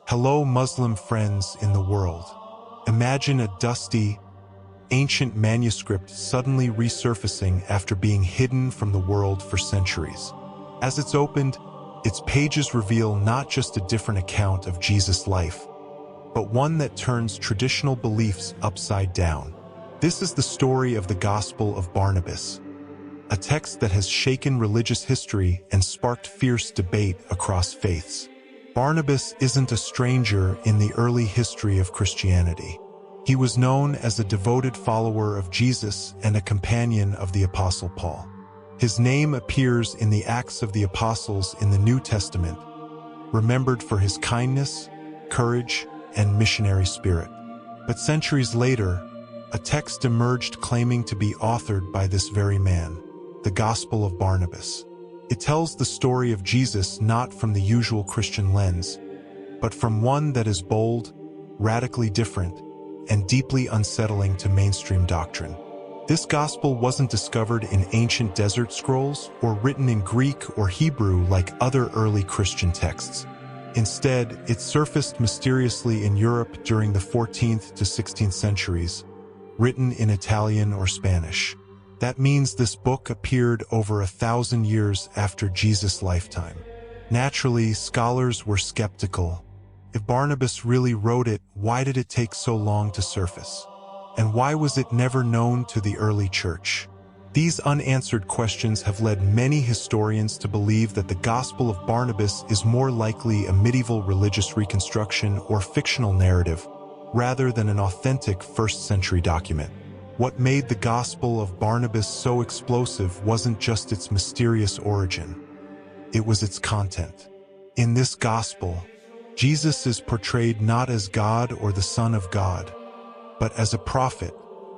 Hello, Muslim friends in the world. Imagine a dusty, ancient manuscript suddenly resurfacing after being hidden from the world for centuries. As it's opened, its pages reveal not just a different account of Jesus' life, but one that turns traditional beliefs upside down. This is the story of the Gospel of Barnabas, a text that has shaken religious history and sparked fierce debate across faiths. Barnabas isn't a stranger in the early history of Christianity. He was known as a devoted follower of Jesus and a companion of the Apostle Paul. His name appears in the Acts of the Apostles in the New Testament, remembered for his kindness, courage, and missionary spirit. But centuries later, a text emerged claiming to be authored by this very man, the Gospel of Barnabas. It tells the story of Jesus not from the usual Christian lens, but from one that is bold, radically different, and deeply unsettling to mainstream doctrine. This gospel wasn't discovered in ancient desert scrolls or written in Greek or Hebrew like other early Christian texts. Instead, it surfaced mysteriously in Europe during the 14th to 16th centuries, written in Italian or Spanish. That means this book appeared over 1,000 years after Jesus' lifetime. Naturally, scholars were skeptical. If Barnabas really wrote it, why did it take so long to surface? And why was it never known to the early church? These unanswered questions have led many historians to believe that the Gospel of Barnabas is more likely a medieval religious reconstruction or fictional narrative, rather than an authentic first-century document. What made the Gospel of Barnabas so explosive wasn't just its mysterious origin. It was its content. In this Gospel, Jesus is portrayed not as God or the Son of God, but as a prophet,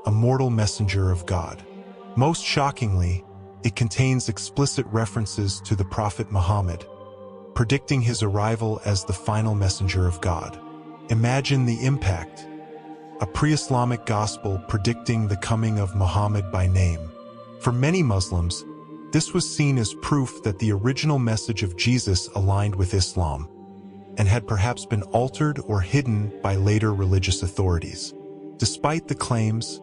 a mortal messenger of God. Most shockingly, it contains explicit references to the prophet Muhammad, predicting his arrival as the final messenger of God. Imagine the impact. A pre-Islamic gospel predicting the coming of Muhammad by name. For many Muslims, this was seen as proof that the original message of Jesus aligned with Islam, and had perhaps been altered or hidden by later religious authorities. Despite the claims,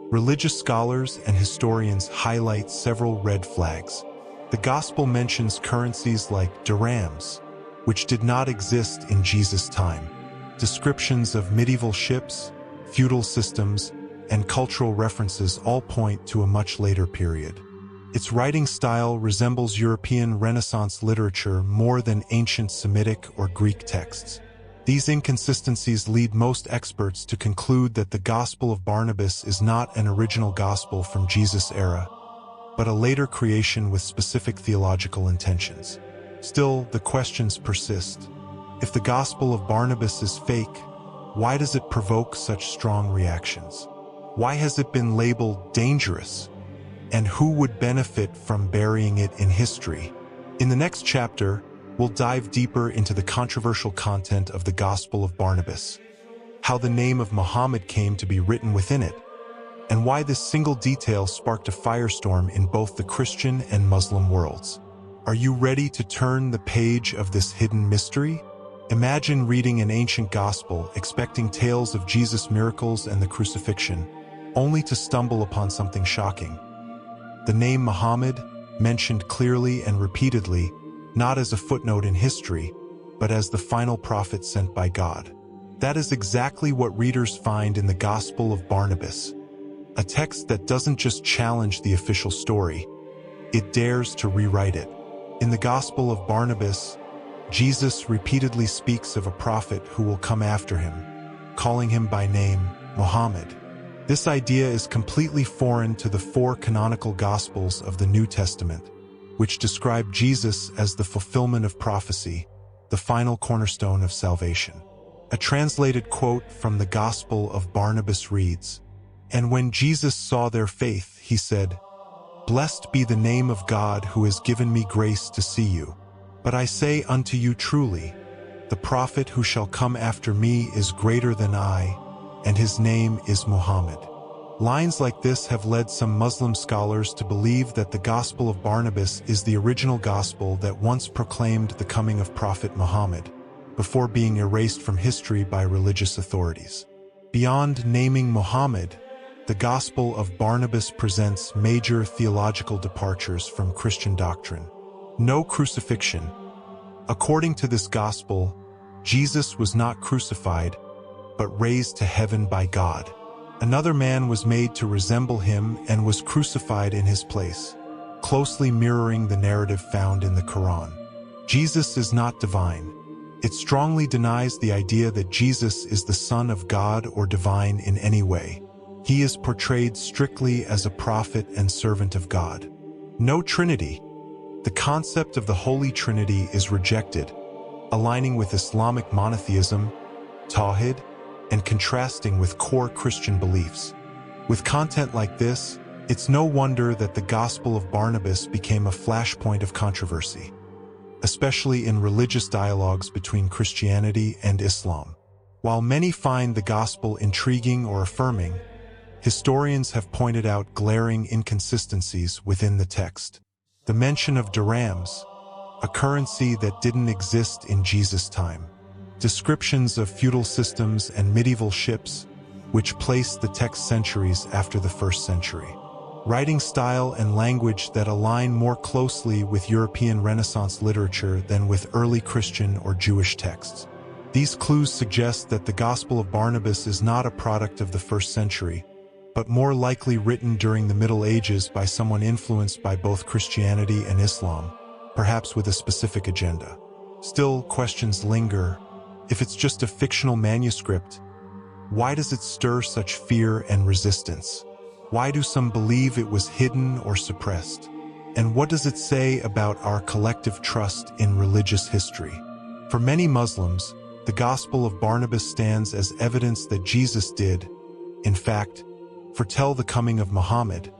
religious scholars and historians highlight several red flags. The gospel mentions currencies like dirhams, which did not exist in Jesus' time. Descriptions of medieval ships, feudal systems, and cultural references all point to a much later period. Its writing style resembles European Renaissance literature more than ancient Semitic or Greek texts. These inconsistencies lead most experts to conclude that the Gospel of Barnabas is not an original gospel from Jesus' era, but a later creation with specific theological intentions. Still, the questions persist. If the Gospel of Barnabas is fake, why does it provoke such strong reactions? Why has it been labeled dangerous? And who would benefit from burying it in history? In the next chapter, we'll dive deeper into the controversial content of the Gospel of Barnabas, how the name of Muhammad came to be written within it, and why this single detail sparked a firestorm in both the Christian and Muslim worlds. Are you ready to turn the page of this hidden mystery? Imagine reading an ancient gospel expecting tales of Jesus' miracles and the crucifixion, only to stumble upon something shocking. The name Muhammad, mentioned clearly and repeatedly, not as a footnote in history, but as the final prophet sent by God. That is exactly what readers find in the Gospel of Barnabas, a text that doesn't just challenge the official story, it dares to rewrite it. In the Gospel of Barnabas, Jesus repeatedly speaks of a prophet who will come after him, calling him by name Muhammad. This idea is completely foreign to the four canonical Gospels of the New Testament, which describe Jesus as the fulfillment of prophecy, the final cornerstone of salvation. A translated quote from the Gospel of Barnabas reads, "And when Jesus saw their faith, he said, 'Blessed be the name of God who has given me grace to see you. But I say unto you truly, the prophet who shall come after me is greater than I, and his name is Muhammad.'" Lines like this have led some Muslim scholars to believe that the Gospel of Barnabas is the original gospel that once proclaimed the coming of Prophet Muhammad. before being erased from history by religious authorities. Beyond naming Muhammad, the Gospel of Barnabas presents major theological departures from Christian doctrine. No crucifixion. According to this Gospel, Jesus was not crucified, but raised to heaven by God. Another man was made to resemble him and was crucified in his place, closely mirroring the narrative found in the Quran. Jesus is not divine. It strongly denies the idea that Jesus is the Son of God or divine in any way. He is portrayed strictly as a prophet and servant of God. No Trinity. The concept of the Holy Trinity is rejected, aligning with Islamic monotheism, Tawhid, and contrasting with core Christian beliefs. With content like this, it's no wonder that the Gospel of Barnabas became a flashpoint of controversy, especially in religious dialogues between Christianity and Islam. While many find the Gospel intriguing or affirming, historians have pointed out glaring inconsistencies within the text. The mention of dirhams, a currency that didn't exist in Jesus' time. Descriptions of feudal systems and medieval ships, which placed the text centuries after the 1st century. Writing style and language that align more closely with European Renaissance literature than with early Christian or Jewish texts. These clues suggest that the Gospel of Barnabas is not a product of the 1st century, but more likely written during the Middle Ages by someone influenced by both Christianity and Islam, perhaps with a specific agenda. Still, questions linger. If it's just a fictional manuscript, why does it stir such fear and resistance? Why do some believe it was hidden or suppressed? And what does it say about our collective trust in religious history? For many Muslims, the Gospel of Barnabas stands as evidence that Jesus did, in fact, foretell the coming of Muhammad,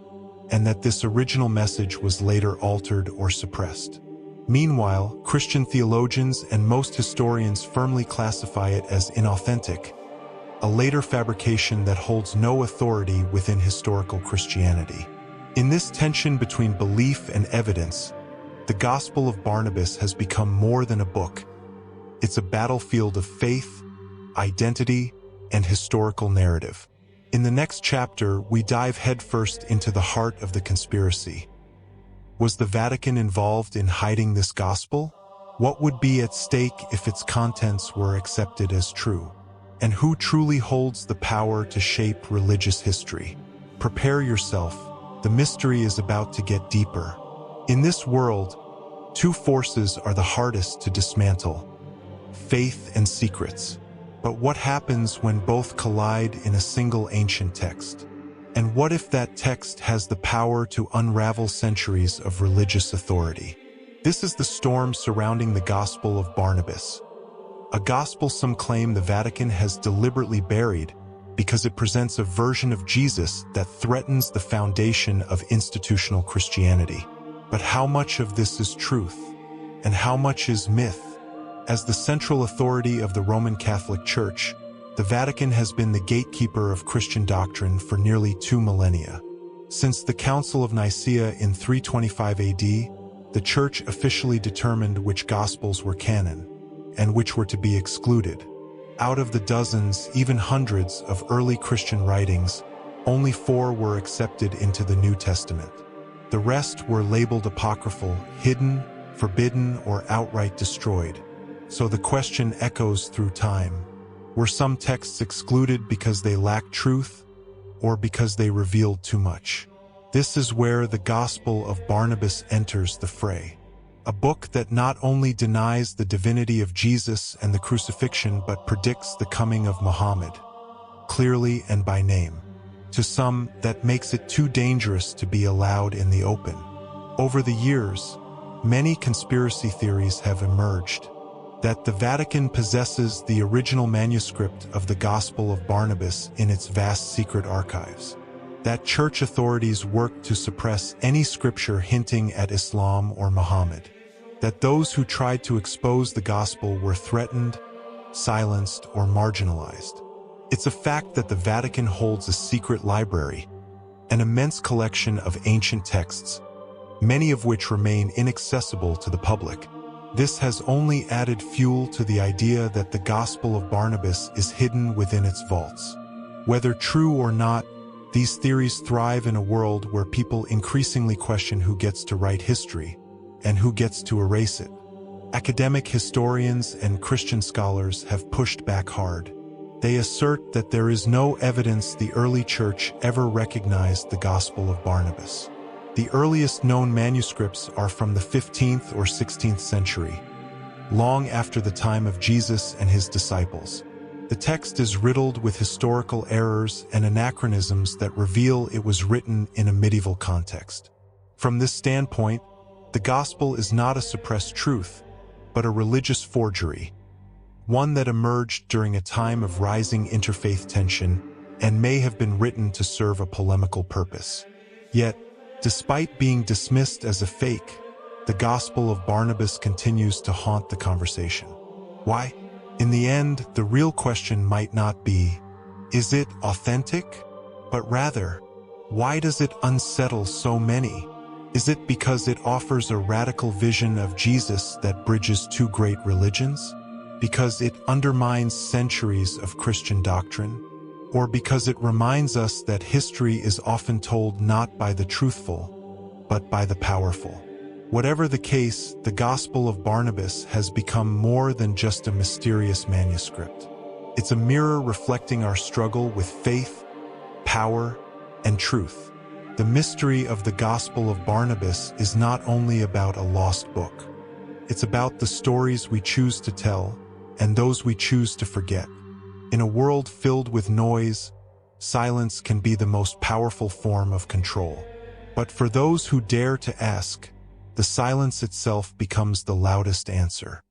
and that this original message was later altered or suppressed. Meanwhile, Christian theologians and most historians firmly classify it as inauthentic, a later fabrication that holds no authority within historical Christianity. In this tension between belief and evidence, the Gospel of Barnabas has become more than a book. It's a battlefield of faith, identity, and historical narrative. In the next chapter, we dive headfirst into the heart of the conspiracy. Was the Vatican involved in hiding this gospel? What would be at stake if its contents were accepted as true? And who truly holds the power to shape religious history? Prepare yourself. The mystery is about to get deeper. In this world, two forces are the hardest to dismantle: faith and secrets. But what happens when both collide in a single ancient text? And what if that text has the power to unravel centuries of religious authority? This is the storm surrounding the Gospel of Barnabas. A gospel some claim the Vatican has deliberately buried because it presents a version of Jesus that threatens the foundation of institutional Christianity. But how much of this is truth? And how much is myth? As the central authority of the Roman Catholic Church, the Vatican has been the gatekeeper of Christian doctrine for nearly 2 millennia. Since the Council of Nicaea in 325 AD, the Church officially determined which Gospels were canon, and which were to be excluded. Out of the dozens, even hundreds, of early Christian writings, only 4 were accepted into the New Testament. The rest were labeled apocryphal, hidden, forbidden, or outright destroyed. So the question echoes through time. Were some texts excluded because they lacked truth, or because they revealed too much? This is where the Gospel of Barnabas enters the fray. A book that not only denies the divinity of Jesus and the crucifixion but predicts the coming of Muhammad, clearly and by name. To some, that makes it too dangerous to be allowed in the open. Over the years, many conspiracy theories have emerged that the Vatican possesses the original manuscript of the Gospel of Barnabas in its vast secret archives, that church authorities worked to suppress any scripture hinting at Islam or Muhammad, that those who tried to expose the Gospel were threatened, silenced, or marginalized. It's a fact that the Vatican holds a secret library, an immense collection of ancient texts, many of which remain inaccessible to the public. This has only added fuel to the idea that the Gospel of Barnabas is hidden within its vaults. Whether true or not, these theories thrive in a world where people increasingly question who gets to write history and who gets to erase it. Academic historians and Christian scholars have pushed back hard. They assert that there is no evidence the early church ever recognized the Gospel of Barnabas. The earliest known manuscripts are from the 15th or 16th century, long after the time of Jesus and his disciples. The text is riddled with historical errors and anachronisms that reveal it was written in a medieval context. From this standpoint, the Gospel is not a suppressed truth, but a religious forgery, one that emerged during a time of rising interfaith tension and may have been written to serve a polemical purpose. Yet, despite being dismissed as a fake, the Gospel of Barnabas continues to haunt the conversation. Why? In the end, the real question might not be, is it authentic? But rather, why does it unsettle so many? Is it because it offers a radical vision of Jesus that bridges two great religions? Because it undermines centuries of Christian doctrine? Or because it reminds us that history is often told not by the truthful, but by the powerful? Whatever the case, the Gospel of Barnabas has become more than just a mysterious manuscript. It's a mirror reflecting our struggle with faith, power, and truth. The mystery of the Gospel of Barnabas is not only about a lost book. It's about the stories we choose to tell and those we choose to forget. In a world filled with noise, silence can be the most powerful form of control. But for those who dare to ask, the silence itself becomes the loudest answer.